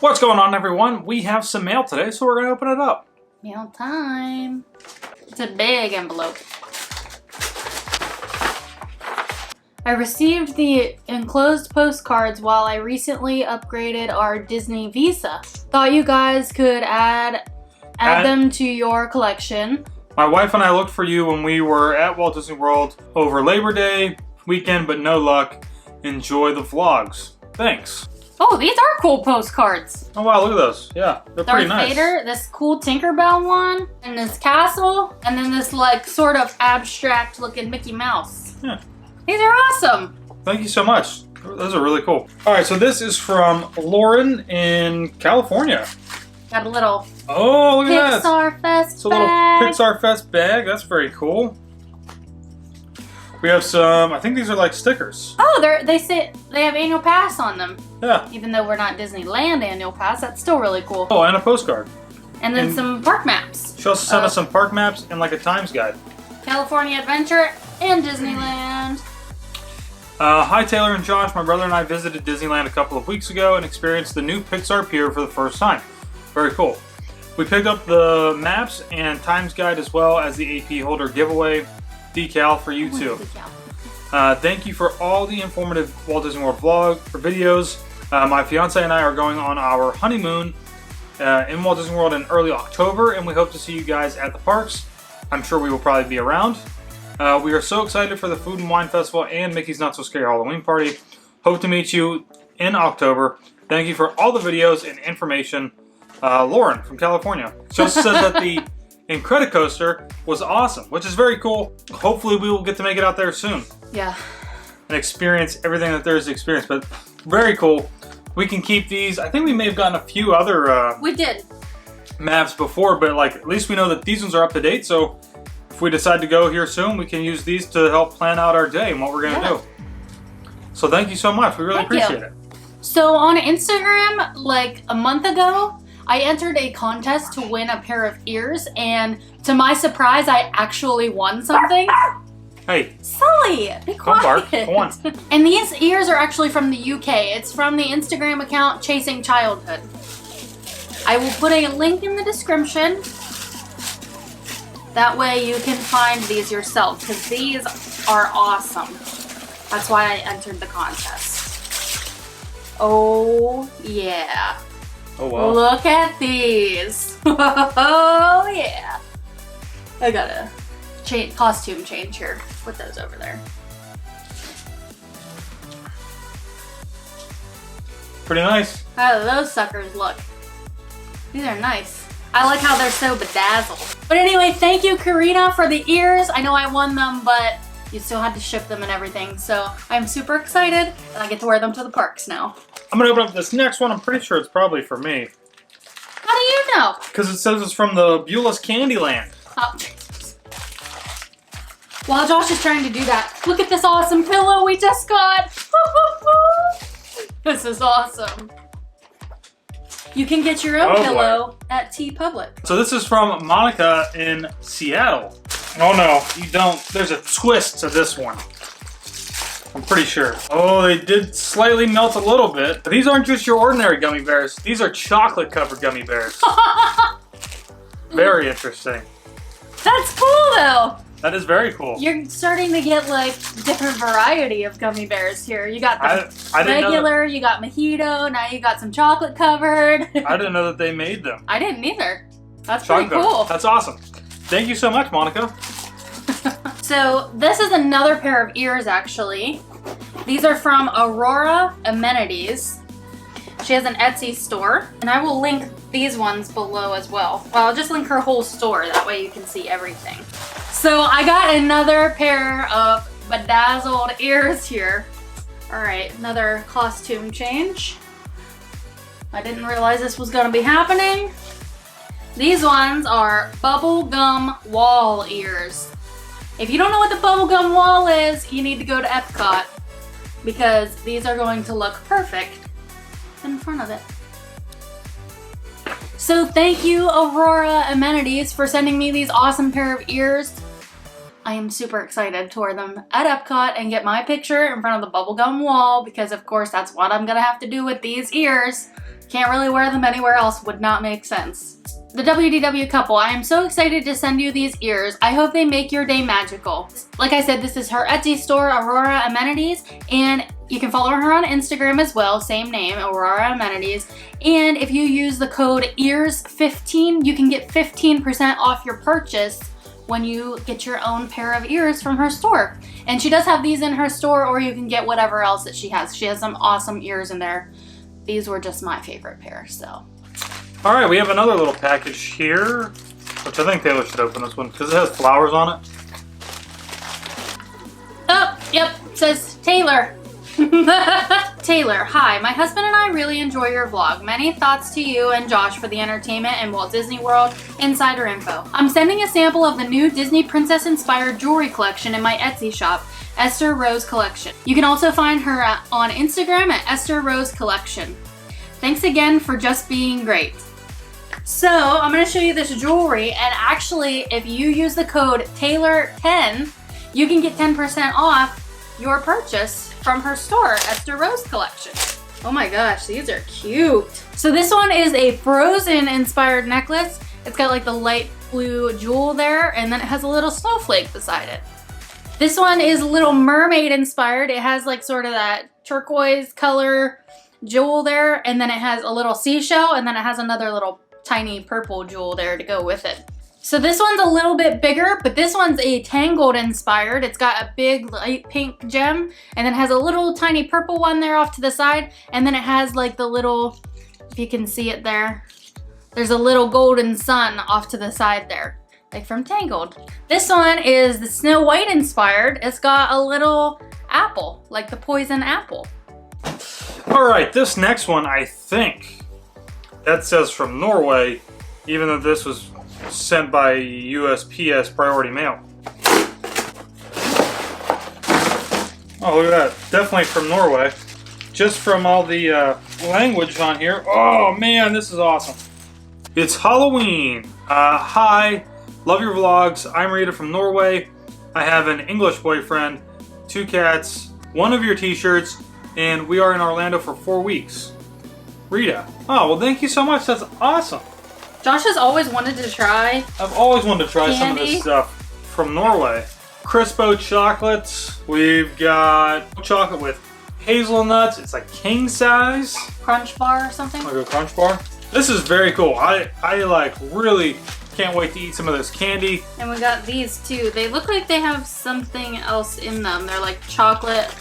What's going on, everyone? We have some mail today, so we're going to open it up. Mail time. It's a big envelope. I received the enclosed postcards while I recently upgraded our Disney Visa. Thought you guys could add them to your collection. My wife and I looked for you when we were at Walt Disney World over Labor Day weekend, but no luck. Enjoy the vlogs. Thanks. Oh, these are cool postcards. Oh wow, look at those. Yeah, they're pretty nice. Darth Vader, this cool Tinkerbell one, and this castle, and then this like sort of abstract looking Mickey Mouse. Yeah. These are awesome. Thank you so much. Those are really cool. All right, so this is from Lauren in California. Got a little look at that. Pixar Fest It's a little Pixar Fest bag. That's very cool. We have some, I think these are like stickers. Oh, they say they have annual pass on them. Yeah. Even though we're not Disneyland annual pass, that's still really cool. Oh, and a postcard. And then some park maps. She also sent us some park maps and like a times guide. California Adventure and Disneyland. Hi Taylor and Josh, my brother and I visited Disneyland a couple of weeks ago and experienced the new Pixar Pier for the first time. Very cool. We picked up the maps and times guide as well as the AP holder giveaway decal for you too. Thank you for all the informative Walt Disney World vlog or videos. My fiance and I are going on our honeymoon in Walt Disney World in early October, and we hope to see you guys at the parks. I'm sure we will probably be around. We are so excited for the Food and Wine Festival and Mickey's Not So Scary Halloween Party. Hope to meet you in October. Thank you for all the videos and information. Lauren from California. She also says that the Incredicoaster was awesome, which is very cool. Hopefully we will get to make it out there soon. Yeah. And experience everything that there is to experience, but very cool. We can keep these. I think we may have gotten a few other we did maps before, but like at least we know that these ones are up to date, so if we decide to go here soon, we can use these to help plan out our day and what we're going to do. So thank you so much. We really appreciate it. So on Instagram, like a month ago, I entered a contest to win a pair of ears, and to my surprise, I actually won something. Hey. Sully, be quiet. Bark. Go on. And these ears are actually from the UK. It's from the Instagram account Chasing Childhood. I will put a link in the description. That way you can find these yourself, because these are awesome. That's why I entered the contest. Oh, yeah. Oh, wow. Look at these. Oh, yeah. I got a costume change here. Put those over there. Pretty nice. How do those suckers look? These are nice. I like how they're so bedazzled. But anyway, thank you, Karina, for the ears. I know I won them, but you still had to ship them and everything. So I'm super excited, and I get to wear them to the parks now. I'm going to open up this next one. I'm pretty sure it's probably for me. How do you know? Because it says it's from the Beulah's Candyland. Oh, while Josh is trying to do that, look at this awesome pillow we just got. This is awesome. You can get your own pillow at TeePublic. So this is from Monica in Seattle. Oh no, you don't. There's a twist to this one. I'm pretty sure. Oh, they did slightly melt a little bit. But these aren't just your ordinary gummy bears. These are chocolate covered gummy bears. Very interesting. That's cool though. That is very cool. You're starting to get like different variety of gummy bears here. You got the regular, you got mojito, now you got some chocolate covered. I didn't know that they made them. I didn't either. That's chocolate pretty cool. Covered. That's awesome. Thank you so much, Monica. So this is another pair of ears actually. These are from Aurora Amenities. She has an Etsy store, and I will link these ones below as well. Well, I'll just link her whole store, that way you can see everything. So I got another pair of bedazzled ears here. All right, another costume change. I didn't realize this was gonna be happening. These ones are bubblegum wall ears. If you don't know what the bubblegum wall is, you need to go to Epcot, because these are going to look perfect in front of it. So thank you, Aurora Amenities, for sending me these awesome pair of ears. I am super excited to wear them at Epcot and get my picture in front of the bubblegum wall, because of course that's what I'm gonna have to do with these ears. Can't really wear them anywhere else, would not make sense. The WDW Couple, I am so excited to send you these ears. I hope they make your day magical. Like I said, this is her Etsy store, Aurora Amenities, and you can follow her on Instagram as well, same name, Aurora Amenities. And if you use the code EARS15, you can get 15% off your purchase when you get your own pair of ears from her store. And she does have these in her store, or you can get whatever else that she has. She has some awesome ears in there. These were just my favorite pair, so. All right, we have another little package here, which I think Taylor should open this one because it has flowers on it. Oh, yep, says Taylor. Taylor, hi, my husband and I really enjoy your vlog. Many thoughts to you and Josh for the entertainment and Walt Disney World insider info. I'm sending a sample of the new Disney princess inspired jewelry collection in my Etsy shop, Esther Rose Collection. You can also find her on Instagram at Esther Rose Collection. Thanks again for just being great. So I'm going to show you this jewelry, and actually if you use the code Taylor10, you can get 10% off your purchase from her store, Esther Rose Collection. Oh my gosh, these are cute. So this one is a Frozen inspired necklace. It's got like the light blue jewel there, and then it has a little snowflake beside it. This one is Little Mermaid inspired. It has like sort of that turquoise color jewel there, and then it has a little seashell, and then it has another little tiny purple jewel there to go with it. So this one's a little bit bigger, but this one's a Tangled inspired. It's got a big light pink gem, and then has a little tiny purple one there off to the side, and then it has like the little, if you can see it there, there's a little golden sun off to the side there, like from Tangled. This one is the Snow White inspired. It's got a little apple, like the poison apple. All right, this next one, I think that says from Norway, even though this was sent by USPS priority mail. Oh, look at that. Definitely from Norway. Just from all the language on here. Oh man, this is awesome. It's Halloween. Hi, love your vlogs. I'm Rita from Norway. I have an English boyfriend, 2 cats, 1 of your t-shirts, and we are in Orlando for 4 weeks. Rita. Oh, well thank you so much. That's awesome. Josh has always wanted to try. I've always wanted to try candy. some of this stuff from Norway. Crispo chocolates. We've got chocolate with hazelnuts. It's like king size. Crunch bar or something. Like a crunch bar. This is very cool. I like really can't wait to eat some of this candy. And we got these too. They look like they have something else in them. They're like chocolate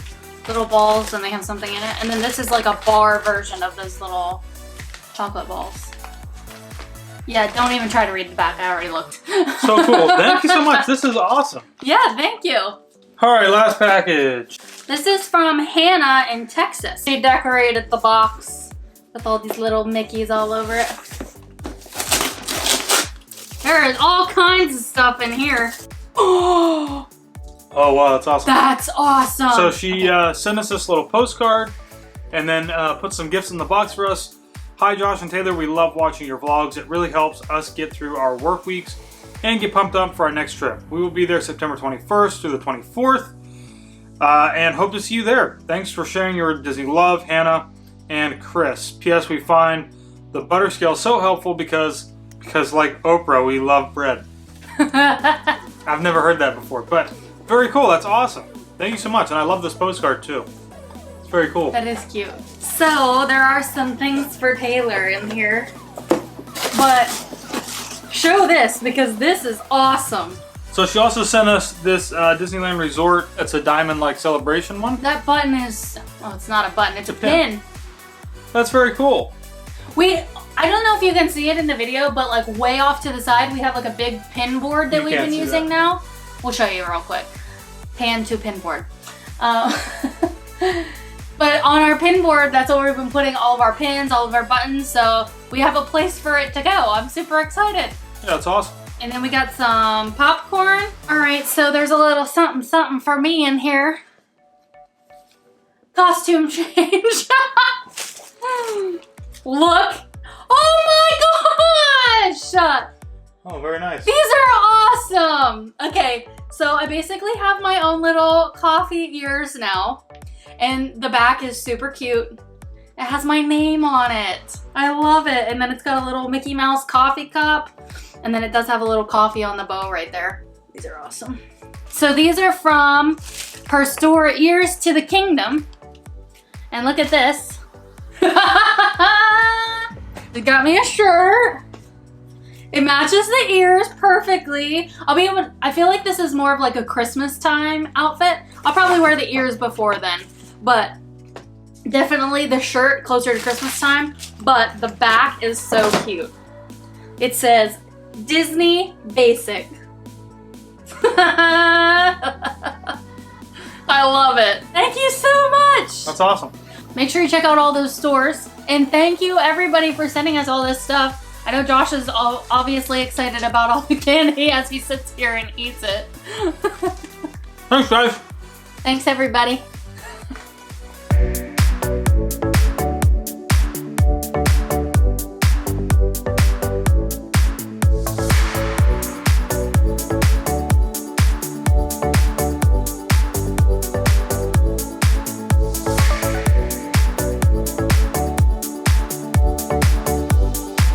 little balls, and they have something in it. And then this is like a bar version of those little chocolate balls. Yeah, don't even try to read the back. I already looked. So cool. Thank you so much. This is awesome. Yeah, thank you. All right, last package. This is from Hannah in Texas. She decorated the box with all these little Mickeys all over it. There is all kinds of stuff in here. Oh wow, that's awesome. That's awesome. So she sent us this little postcard and then put some gifts in the box for us. Hi Josh and Taylor, we love watching your vlogs. It really helps us get through our work weeks and get pumped up for our next trip. We will be there September 21st through the 24th and hope to see you there. Thanks for sharing your Disney love, Hannah and Chris. P.S. We find the butter scale so helpful because like Oprah, we love bread. I've never heard that before, but very cool. That's awesome. Thank you so much. And I love this postcard too. It's very cool. That is cute. So there are some things for Taylor in here, but show this because this is awesome. So she also sent us this Disneyland Resort. It's a diamond-like celebration one. That button is, well, it's not a button, it's a pin. That's very cool. I don't know if you can see it in the video, but like way off to the side, we have like a big pin board that we've been using now. We'll show you real quick. Pan to pin board. But on our pin board, that's where we've been putting all of our pins, all of our buttons, so we have a place for it to go. I'm super excited. Yeah, that's awesome. And then we got some popcorn. All right, so there's a little something something for me in here. Costume change. Look. Oh my gosh! Oh, very nice. These are awesome! Okay, so I basically have my own little coffee ears now. And the back is super cute. It has my name on it. I love it. And then it's got a little Mickey Mouse coffee cup. And then it does have a little coffee on the bow right there. These are awesome. So these are from her store, Ears to the Kingdom. And look at this. It got me a shirt. It matches the ears perfectly. I feel like this is more of like a Christmas time outfit. I'll probably wear the ears before then, but definitely the shirt closer to Christmas time. But the back is so cute. It says Disney Basic. I love it. Thank you so much. That's awesome. Make sure you check out all those stores. And thank you everybody for sending us all this stuff. I know Josh is obviously excited about all the candy as he sits here and eats it. Thanks, guys. Thanks, everybody.